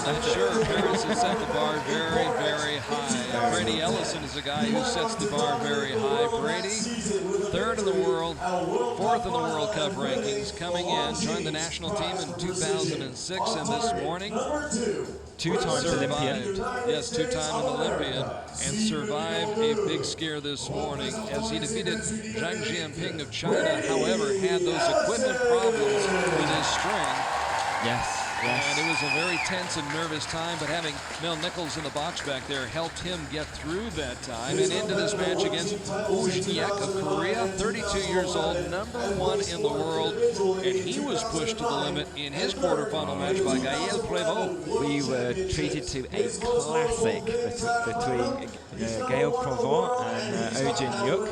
Sure, Paris has set the bar very, very high. Brady Ellison is a guy who sets the bar very high. Brady, third in the world, fourth in the World Cup rankings, coming in, joined the national team in 2006, and this morning, two-time Olympian. Yes, two-time Olympian, and survived a big scare this morning as he defeated Zhang Jianping of China. However, had those equipment problems with his string. Yes. And it was a very tense and nervous time, but having Mel Nichols in the box back there helped him get through that time and into this match against Jin Hyek of Korea, 32 years old, #1 in the world, and he was pushed to the limit in his quarterfinal match by Gaël Prévost. We were treated to a classic between Gaël Prévost and Jin Hyek.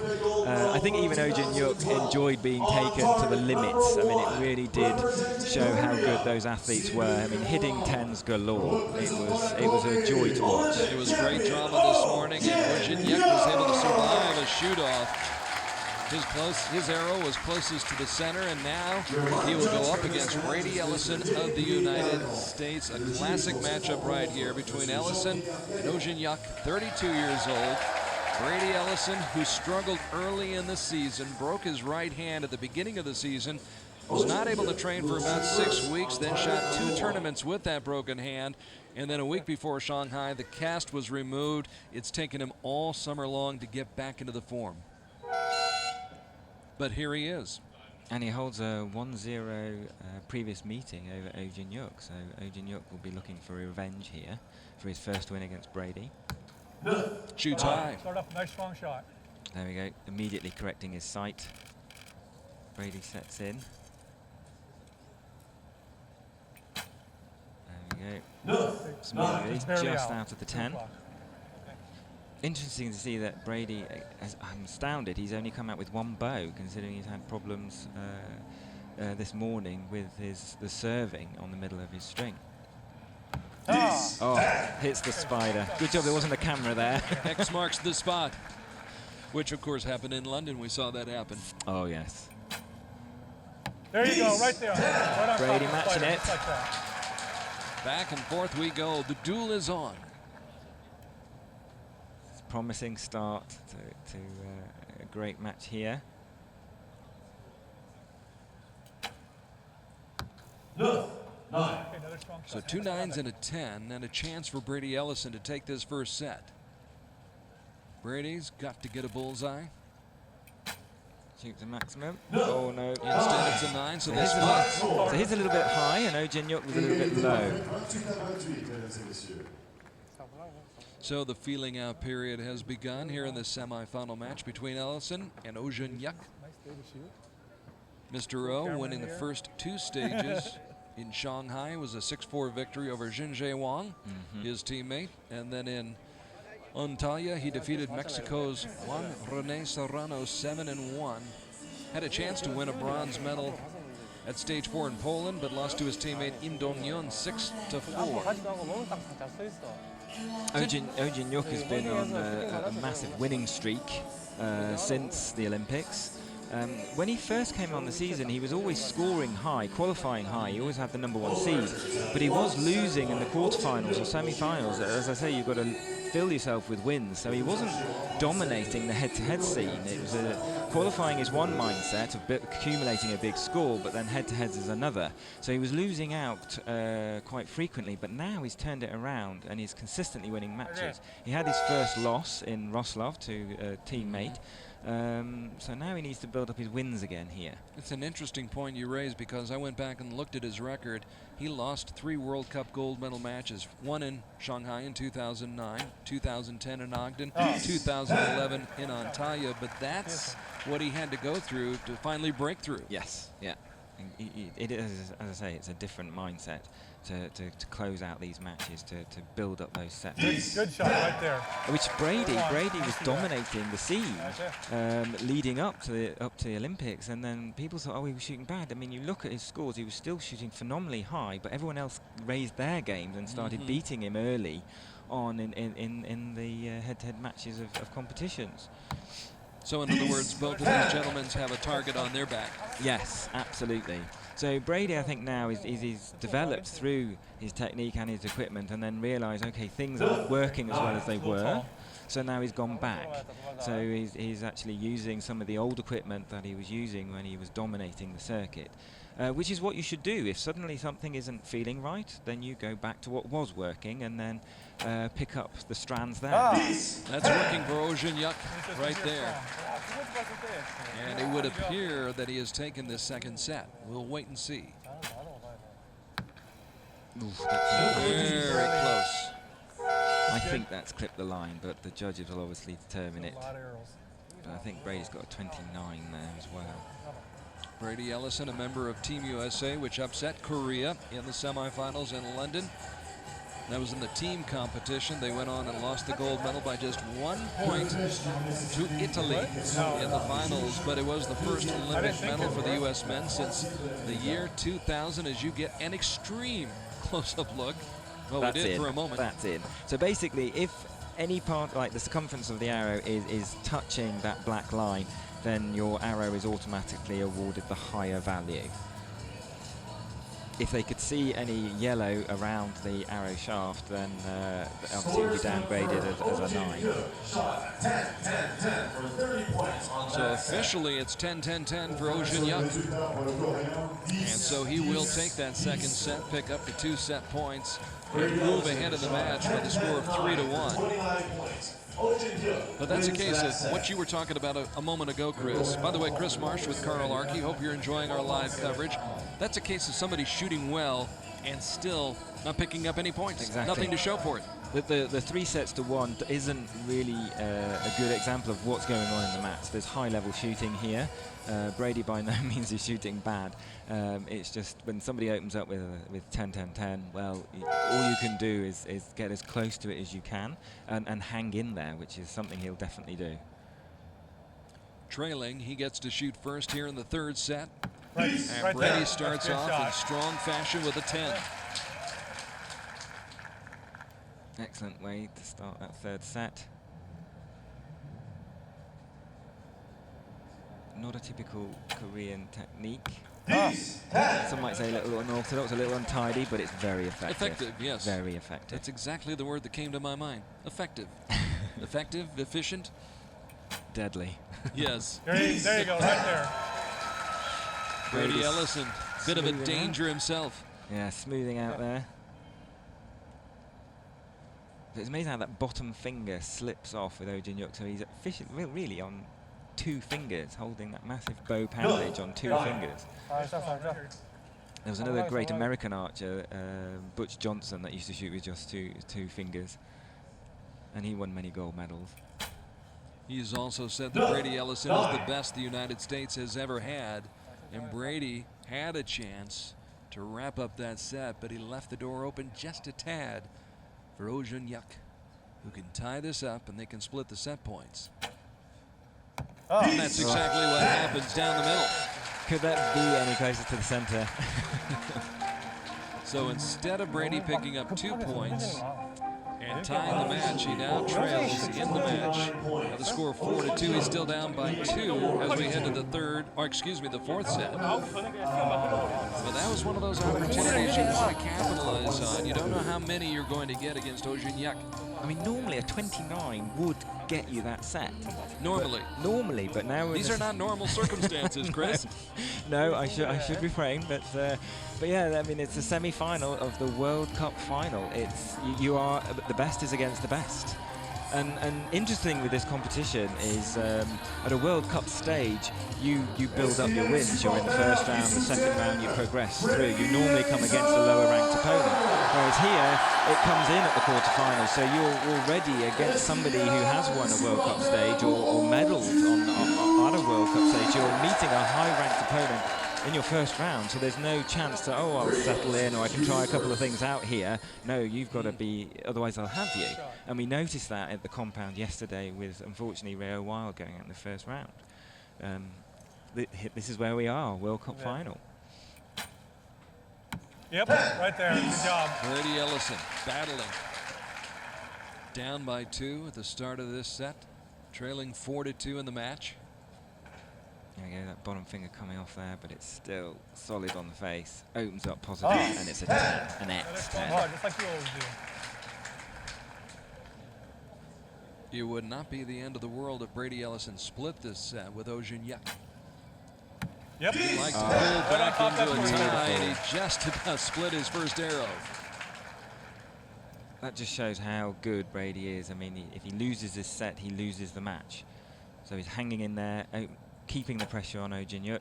I think even Jin Hyek enjoyed being taken to the limits. I mean, it really did show how good those athletes were. I mean, hitting tens galore. It was a joy to watch. It was great drama this morning, and Jin Hyek was able to survive a shoot-off. His arrow was closest to the center, and now he will go up against Brady Ellison of the United States. A classic matchup right here between Ellison and Jin Hyek, 32 years old. Brady Ellison, who struggled early in the season, broke his right hand at the beginning of the season, was not able to train for about 6 weeks, then shot 2 tournaments with that broken hand, and then a week before Shanghai, the cast was removed. It's taken him all summer long to get back into the form. But here he is. And he holds a 1-0 previous meeting over Jin Hyek, so Jin Hyek will be looking for revenge here for his first win against Brady. Shoots high. Start off, nice strong shot. There we go, immediately correcting his sight. Brady sets in. There we go. Smoothly, just out of the 10. Interesting to see that Brady, I'm astounded, he's only come out with 1 bow, considering he's had problems this morning with the serving on the middle of his string. Oh, hits the spider. Good job there wasn't a camera there. X marks the spot, which of course happened in London. We saw that happen. Oh, yes. There you go, right there. Right on Brady top matching spider, it. just like that. Back and forth we go. The duel is on. It's a promising start to a great match here. So 2 9s and a 10, and a chance for Brady Ellison to take this first set. Brady's got to get a bullseye. Shoots a maximum. Oh no. Instead it's a 9, so this one. So he's a little bit high, and Jin Hyek was a little bit low. So the feeling out period has begun here in the semifinal match between Ellison and Jin Hyek. Mr. O winning the first 2 stages in Shanghai was a 6-4 victory over Jin Jae-wang, his teammate, and then in Antalya he defeated Mexico's Juan Rene Serrano 7-1. Had a chance to win a bronze medal at stage 4 in Poland, but lost to his teammate Im Dong-yeon 6-4. Jin Hyek has been on a massive winning streak since the Olympics. When he first came on the season, he was always scoring high, qualifying high. He always had the #1 seed, but he was losing in the quarterfinals or semi-finals. As I say, you've got to fill yourself with wins. So he wasn't dominating the head-to-head scene. It was qualifying is one mindset of accumulating a big score, but then head-to-heads is another. So he was losing out quite frequently, but now he's turned it around and he's consistently winning matches. He had his first loss in Wrocław to a teammate. So now he needs to build up his wins again here. It's an interesting point you raised, because I went back and looked at his record. He lost 3 World Cup gold medal matches, 1 in Shanghai in 2009, 2010 in Ogden, 2011 in Antalya, but that's what he had to go through to finally break through. Yes, yeah. It is, as I say, it's a different mindset to close out these matches, to build up those sets. Good shot right there. Which Brady was dominating the scene leading up to the Olympics, and then people thought, oh, he was shooting bad. I mean, you look at his scores; he was still shooting phenomenally high, but everyone else raised their games and started beating him early on in the head-to-head matches of competitions. So in other words, both of these gentlemen have a target on their back. Yes, absolutely. So Brady, I think now is developed through his technique and his equipment, and then realised, okay, things aren't working as well as they were. So now he's gone back. So he's actually using some of the old equipment that he was using when he was dominating the circuit, which is what you should do. If suddenly something isn't feeling right, then you go back to what was working and then pick up the strands there. That's working for Oh Jin Hyek right there. And it would appear that he has taken this second set. We'll wait and see. Oof, that's very close. I think that's clipped the line, but the judges will obviously determine it. But I think Brady's got a 29 there as well. Brady Ellison, a member of Team USA, which upset Korea in the semifinals in London. That was in the team competition. They went on and lost the gold medal by just 1 point to Italy in the finals, but it was the first Olympic medal for the U.S. men since the year 2000, as you get an extreme close-up look. Well, That's we did in. for a moment. That's in. So basically, if any part, like the circumference of the arrow is touching that black line, then your arrow is automatically awarded the higher value. If they could see any yellow around the arrow shaft, then obviously it will be downgraded as a 9. So officially it's 10-10-10 for Oh Jin Hyek. And so he will take that second set, pick up the 2 set points, and move ahead of the match by the score of 3-1. But that's a case of what you were talking about a moment ago, Chris. By the way, Chris Marsh with Carl Archie. Hope you're enjoying our live coverage. That's a case of somebody shooting well and still not picking up any points. Exactly. Nothing to show for it. The 3 sets to 1 isn't really a good example of what's going on in the match. There's high-level shooting here. Brady by no means is shooting bad. It's just when somebody opens up with 10-10-10, well, all you can do is get as close to it as you can and hang in there, which is something he'll definitely do. Trailing, he gets to shoot first here in the 3rd set. Right And Brady there. starts That's a good off in shot. strong fashion with a 10. Excellent way to start that 3rd set. Not a typical Korean technique. Some might say a little unorthodox, a little untidy, but it's very effective. Effective, yes. Very effective. That's exactly the word that came to my mind. Effective. Effective, efficient. Deadly. Yes. There you go, right there. Brady Brady's Ellison, bit of a smoothing out. danger himself. Yeah, smoothing out there. But it's amazing how that bottom finger slips off with Oh Jin Hyek, so he's really on 2 fingers, holding that massive bow poundage on 2 fingers. There was another great American archer, Butch Johnson, that used to shoot with just two fingers, and he won many gold medals. He's also said that Brady Ellison is the best the United States has ever had, and Brady had a chance to wrap up that set, but he left the door open just a tad for Oh Jin Hyek, who can tie this up and they can split the set points. And that's exactly what happens down the middle. Could that be any closer to the center? So instead of Brady picking up 2 points and tying the match, he now trails in the match. At the score of 4-2, he's still down by 2 as we head to the 4th set. But that was one of those opportunities you want to capitalize on. You don't know how many you're going to get against Oh Jin Hyek. I mean, normally a 29 would get you that set. Normally, but now these are not normal circumstances, Chris. No, I should refrain, but yeah, I mean, it's a semi-final of the World Cup Final. It's you are the best is against the best. And interesting with this competition is at a World Cup stage, you build up your wins. You're in the first round, the second round you progress through. You normally come against a lower ranked opponent. Whereas here, it comes in at the quarterfinals, so you're already against somebody who has won a World Cup stage or medalled on a World Cup stage. You're meeting a high ranked opponent in your first round, so there's no chance to, I'll settle in or I can try a couple of things out here. No, you've got to be, otherwise I'll have you. And we noticed that at the compound yesterday with, unfortunately, Rio Wild going out in the first round. This is where we are, World Cup Final. Yep, right there, good job. Brady Ellison battling. Down by 2 at the start of this set, trailing 4-2 in the match. There we go, that bottom finger coming off there, but it's still solid on the face. Opens up positive, and it's a 10, an X10. Hard, just like you always do. It would not be the end of the world if Brady Ellison split this set with Oh Jin Hyek. Yep. He likes to pull back into a tie, and he just about split his first arrow. That just shows how good Brady is. I mean, if he loses this set, he loses the match. So he's hanging in there, keeping the pressure on Oh Jin Hyek,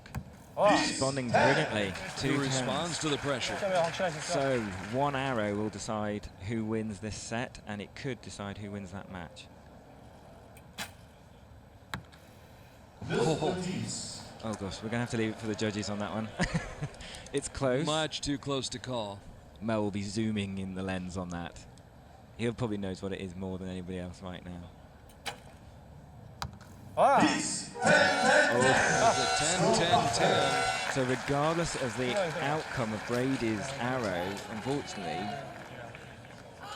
responding brilliantly. He responds to the pressure. So one arrow will decide who wins this set, and it could decide who wins that match. Oh gosh, we're going to have to leave it for the judges on that one. It's close. Much too close to call. Mel will be zooming in the lens on that. He probably knows what it is more than anybody else right now. It's a 10-10-10. So regardless of the outcome of Brady's arrow, unfortunately,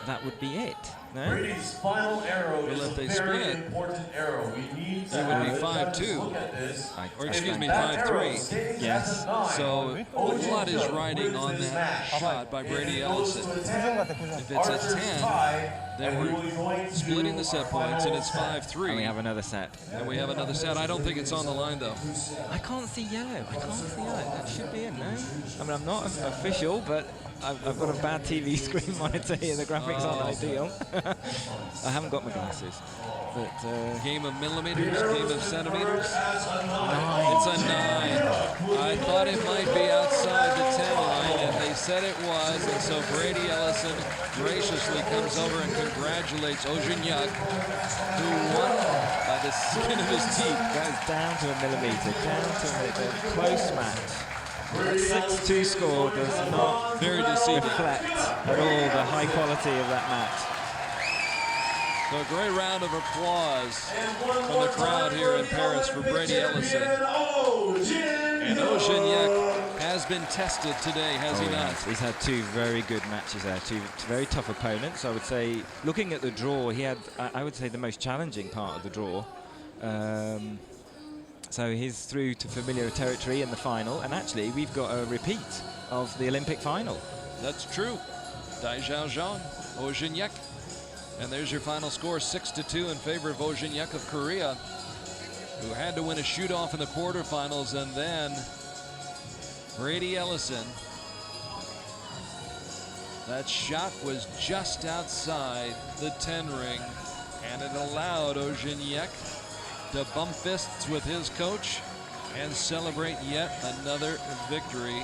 that would be it. No? Brady's final arrow Well, is if a they very split, important arrow. We need it would be 5-2. Or excuse me, 5-3. Yes. So a lot is riding on that shot by Brady Ellison. If it's a 10, then we're splitting the set points, and it's 5-3. And we have another set. And we have another set. I don't think it's on the line, though. I can't see yellow. I can't see yellow. That should be in, no? I mean, I'm not official, but I've got a bad TV screen monitor here. The graphics aren't ideal. I haven't got my glasses. But Game of millimeters, game of centimeters. 9. It's a 9. I thought it might be outside the 10 line, and they said it was. And so Brady Ellison graciously comes over and congratulates Oh Jin Hyek, who won by the skin of his teeth. Goes down to a millimeter. Down to a millimeter. Close match. That 6-2 score does not Very deceiving. reflect at all the high quality of that match. So a great round of applause from the crowd here in Paris for Brady Ellison. And Oh Jin Hyek has been tested today, has he not? He's had two very good matches there, two very tough opponents. I would say, looking at the draw, he had, I would say, the most challenging part of the draw. So he's through to familiar territory in the final, and actually we've got a repeat of the Olympic final. That's true. Dai Zhaozhang, Oh Jin Hyek. And there's your final score, 6-2 in favor of Oh Jin Hyek of Korea, who had to win a shoot-off in the quarterfinals, and then Brady Ellison. That shot was just outside the 10 ring, and it allowed Oh Jin Hyek to bump fists with his coach and celebrate yet another victory.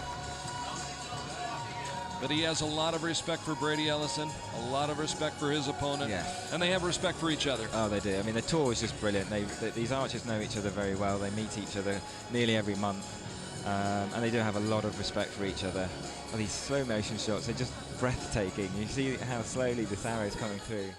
But he has a lot of respect for Brady Ellison, a lot of respect for his opponent, and they have respect for each other. Oh, they do. I mean, the tour is just brilliant. These archers know each other very well. They meet each other nearly every month, and they do have a lot of respect for each other. Well, these slow motion shots, they're just breathtaking. You see how slowly this arrow is coming through.